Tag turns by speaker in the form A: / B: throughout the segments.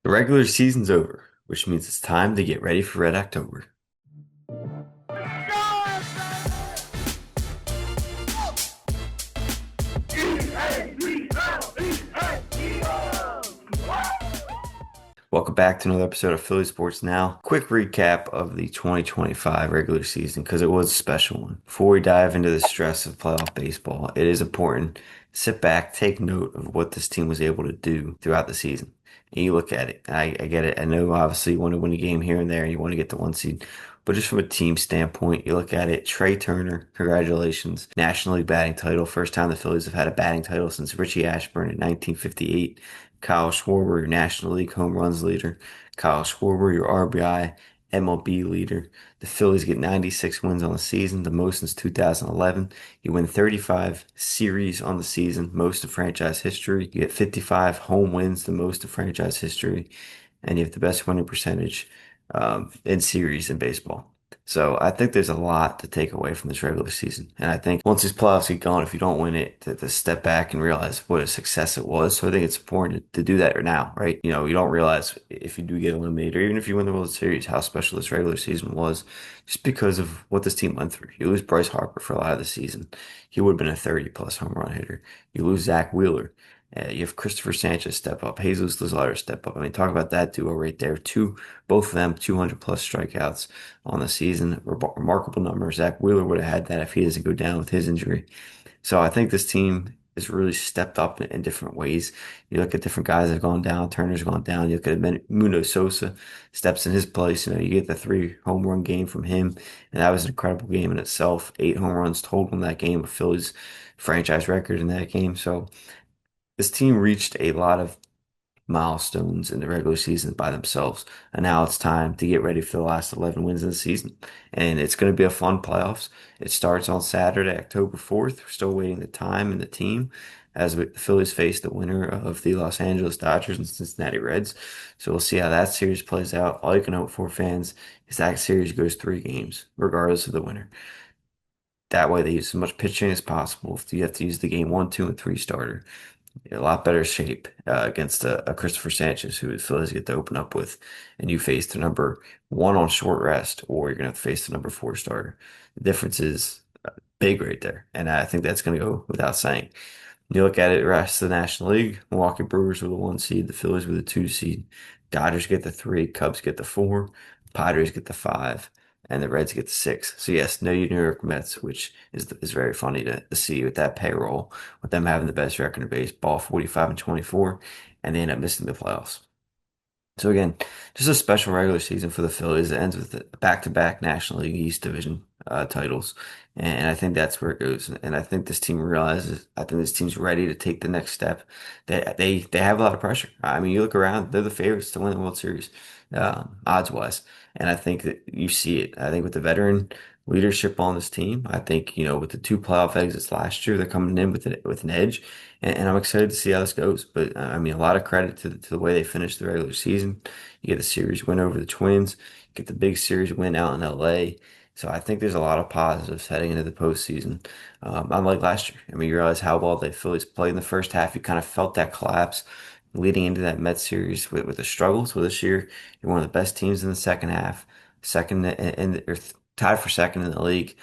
A: The regular season's over, which means it's time to get ready for Red October. Welcome back to another episode of Philly Sports Now. Quick recap of the 2025 regular season because it was a special one. Before we dive into the stress of playoff baseball, it is important to sit back, take note of what this team was able to do throughout the season. And you look at it. I get it. I know obviously you want to win a game here and there and you want to get the one seed. But just from a team standpoint, you look at it. Trey Turner, congratulations. National League batting title. First time the Phillies have had a batting title since Richie Ashburn in 1958. Kyle Schwarber, your National League home runs leader. Kyle Schwarber, your RBI MLB leader. The Phillies get 96 wins on the season, the most since 2011. You win 35 series on the season, most in franchise history. You get 55 home wins, the most in franchise history. And you have the best winning percentage in series in baseball. So I think there's a lot to take away from this regular season. And I think once these playoffs get going, if you don't win it, to step back and realize what a success it was. So I think it's important to do that now, right? You don't realize if you do get eliminated or even if you win the World Series, how special this regular season was just because of what this team went through. You lose Bryce Harper for a lot of the season. He would have been a 30 plus home run hitter. You lose Zach Wheeler. You have Christopher Sanchez step up, Jesus Lazardo step up. I mean, talk about that duo right there. Both of them, 200 plus strikeouts on the season. Remarkable number. Zach Wheeler would have had that if he doesn't go down with his injury. So I think this team has really stepped up in different ways. You look at different guys that have gone down. Turner's gone down. You look at Muno Sosa steps in his place. You get the 3 home run game from him, and that was an incredible game in itself. 8 home runs total in that game, a Phillies franchise record in that game. So this team reached a lot of milestones in the regular season by themselves. And now it's time to get ready for the last 11 wins of the season. And it's going to be a fun playoffs. It starts on Saturday, October 4th. We're still waiting the time and the team as the Phillies face the winner of the Los Angeles Dodgers and Cincinnati Reds. So we'll see how that series plays out. All you can hope for, fans, is that series goes 3 games, regardless of the winner. That way they use as much pitching as possible. If you have to use the game one, two, and three starter, a lot better shape against a Christopher Sanchez, who the Phillies get to open up with, and you face the number one on short rest, or you're gonna have to face the number four starter. The difference is big right there, and I think that's gonna go without saying. You look at it, the rest of the National League, Milwaukee Brewers were the one seed, the Phillies were the two seed, Dodgers get the three, Cubs get the four, Padres get the five, and the Reds get the six. So yes, no New York Mets, which is very funny to see with that payroll, with them having the best record in baseball, 45 and 24, and they end up missing the playoffs. So again, just a special regular season for the Phillies. It ends with back-to-back National League East Division titles, and I think that's where it goes. And I think this team realizes. I think this team's ready to take the next step. They have a lot of pressure. I mean, you look around; they're the favorites to win the World Series, odds-wise, and I think that you see it. I think with the veteran leadership on this team, I think with the 2 playoff exits last year, they're coming in with an edge. And I'm excited to see how this goes. But I mean, a lot of credit to the way they finished the regular season. You get the series win over the Twins, you get the big series win out in LA. So I think there's a lot of positives heading into the postseason. Unlike last year, I mean, you realize how well the Phillies played in the first half. You kind of felt that collapse leading into that Mets series with the struggles. So this year, you're one of the best teams in the second half, second or tied for second in the league,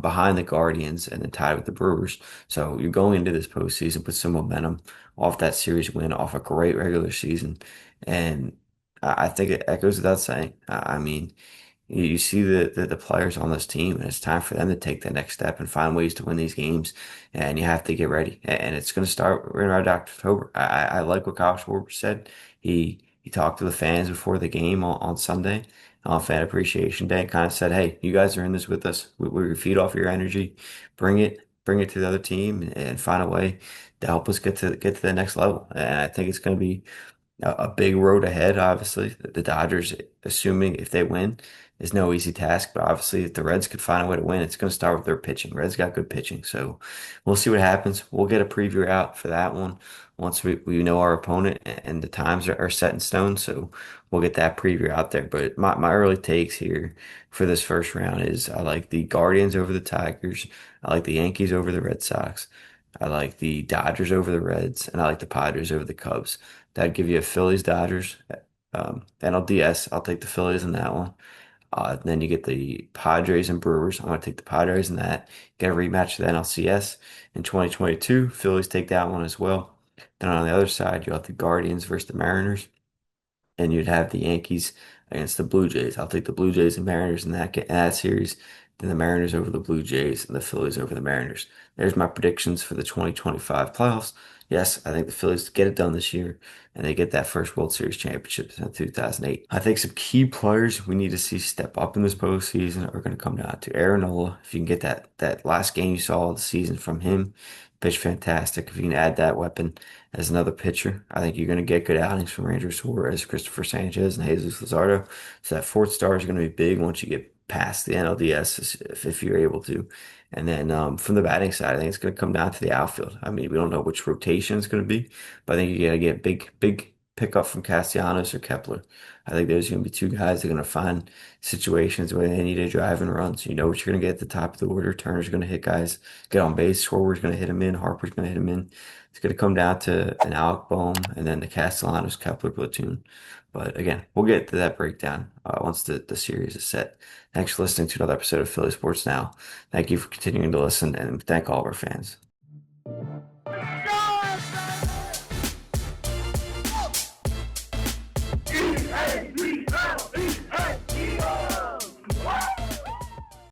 A: behind the Guardians, and then tied with the Brewers. So you're going into this postseason with some momentum off that series win, off a great regular season, and I think it goes without saying. I mean, you see the players on this team, and it's time for them to take the next step and find ways to win these games. And you have to get ready. And it's going to start right around October. I like what Kyle Schwarber said. He talked to the fans before the game on Sunday, on Fan Appreciation Day, and kind of said, "Hey, you guys are in this with us. We feed off your energy. Bring it to the other team, and find a way to help us get to the next level." And I think it's going to be a big road ahead, obviously. The Dodgers, assuming if they win, is no easy task. But obviously, if the Reds could find a way to win, it's going to start with their pitching. Reds got good pitching. So we'll see what happens. We'll get a preview out for that one once we know our opponent and the times are set in stone. So we'll get that preview out there. But my early takes here for this first round is I like the Guardians over the Tigers. I like the Yankees over the Red Sox. I like the Dodgers over the Reds, and I like the Padres over the Cubs. That'd give you a Phillies Dodgers, NLDS. I'll take the Phillies in that one. Then you get the Padres and Brewers. I'm going to take the Padres in that. Get a rematch of the NLCS in 2022. Phillies take that one as well. Then on the other side, you have the Guardians versus the Mariners, and you'd have the Yankees against the Blue Jays. I'll take the Blue Jays and Mariners in that series. Then the Mariners over the Blue Jays and the Phillies over the Mariners. There's my predictions for the 2025 playoffs. Yes, I think the Phillies get it done this year and they get that first World Series championship in 2008. I think some key players we need to see step up in this postseason are going to come down to Aaron Nola. If you can get that last game you saw of the season from him, pitched fantastic. If you can add that weapon as another pitcher, I think you're going to get good outings from Ranger Suarez, Christopher Sanchez, and Jesus Luzardo. So that fourth star is going to be big once you get past the NLDS if you're able to. And then from the batting side, I think it's going to come down to the outfield. I mean, we don't know which rotation it's going to be, but I think you got to get big pickup from Castellanos or Kepler. I think there's going to be two guys that are going to find situations where they need a drive and run. So you know what you're going to get at the top of the order. Turner's going to hit guys, get on base. Schwarber's going to hit him in. Harper's going to hit him in. It's going to come down to an Alec Bohm and then the Castellanos Kepler platoon. But again, we'll get to that breakdown once the series is set. Thanks for listening to another episode of Philly Sports Now. Thank you for continuing to listen and thank all of our fans.